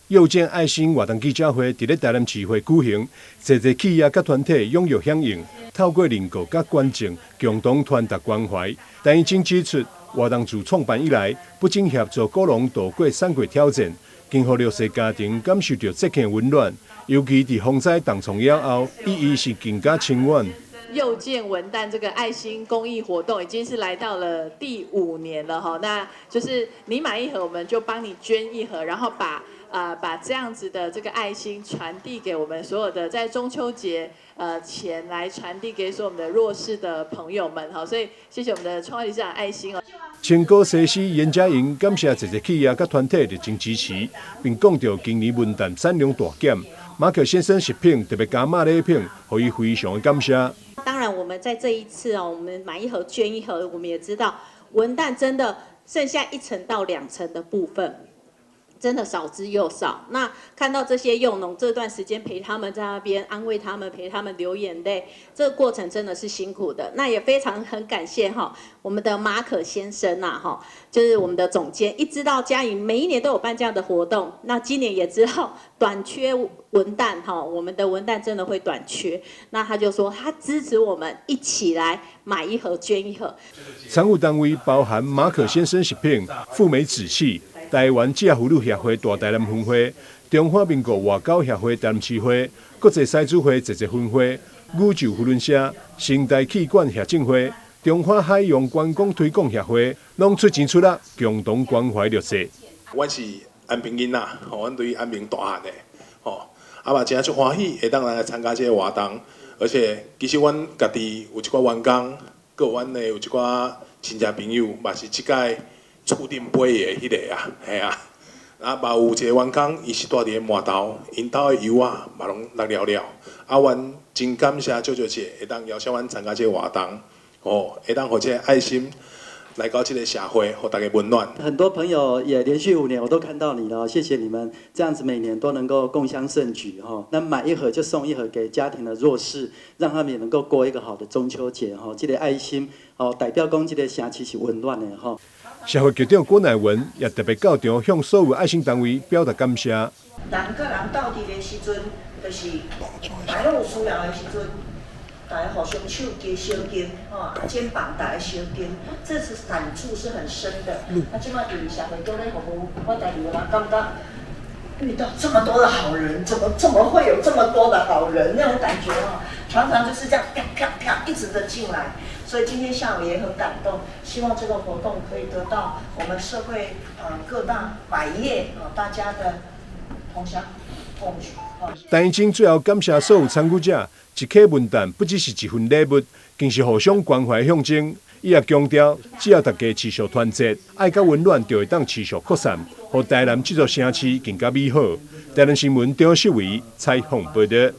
幼见爱心活动记者会伫咧台南市会举行，侪侪企业甲团体踊跃响应，透过能够甲观众共同传达关怀。但伊经指出，活动自创办以来，不仅协助果农度过产季挑战，更互弱势家庭感受到节庆温暖。尤其伫风灾重创了后，意义是更加深远。幼见文旦这个爱心公益活动已经是来到了第5年了哈，那就是你买一盒，我们就帮你捐一盒，然后把这样子的这个爱心传递给我们所有的在中秋节前来传递给所有我们的弱势的朋友们哈，所以谢谢我们的创会理事长爱心哦。青果西施严佳莹感谢这些企业甲团体热情支持，并讲到今年文旦产量大减，马可先生食品特别加码礼品，予伊非常的感谢。当然，我们在这一次哦，我们买一盒捐一盒，我们也知道文旦真的剩下1层到2层的部分。真的少之又少。那看到这些幼农这段时间陪他们在那边安慰他们，陪他们流眼泪，这个过程真的是辛苦的。那也非常很感谢我们的马可先生就是我们的总监，一知道嘉颖每一年都有办这样的活动，那今年也知道短缺文旦我们的文旦真的会短缺，那他就说他支持我们一起来买一盒捐一盒。产务单位包含马可先生食品、富美紫气。台湾gia妇女协会大台南分会、中华民国外交协会台南市会、国际狮子会节分会、宇宙扶轮社、生态气管协进会、中华海洋观光推广协会，拢出钱出力，共同关怀弱势。阮是安平囡仔，阮对安平大汉的，嘛真足欢喜会当来参加这个活动，而且其实阮家己有一寡员工，佮阮的有一寡亲戚朋友，嘛是即届。厝顶飞的迄个啊，系啊，嘛有一个员工，伊是住伫麻豆，因兜的油嘛拢落了了。阮真感谢少者会当邀请阮参加这个活动，会当互这个爱心来到这个社会，互大家温暖。很多朋友也连续5年我都看到你了，谢谢你们这样子每年都能够共襄盛举那买一盒就送一盒给家庭的弱势，让他们也能够过一个好的中秋节这个爱心代表讲这个城市是温暖的社会局长郭乃文也特别到场向所有爱心单位表达感谢。人甲人斗阵的时阵，就是大家有需要的时阵，大家互相手加相肩，肩膀大家相肩，这是感触是很深的。即摆对社会都在服务，我家己有人感觉遇到这么多的好人，怎么会有这么多的好人？那种感觉常常就是这样啪啪啪一直的进来。所以今天下午也很感动，希望这个活动可以得到我们社会各大百业大家的同享共取。陈怡晶最后感谢所有参与者，一颗文旦不只是一份礼物，更是互相关怀象征。伊也强调，只要大家持续团结，爱甲温暖就会当持续扩散，让台南这座城市更加美好。台南新闻张秀维采访报道。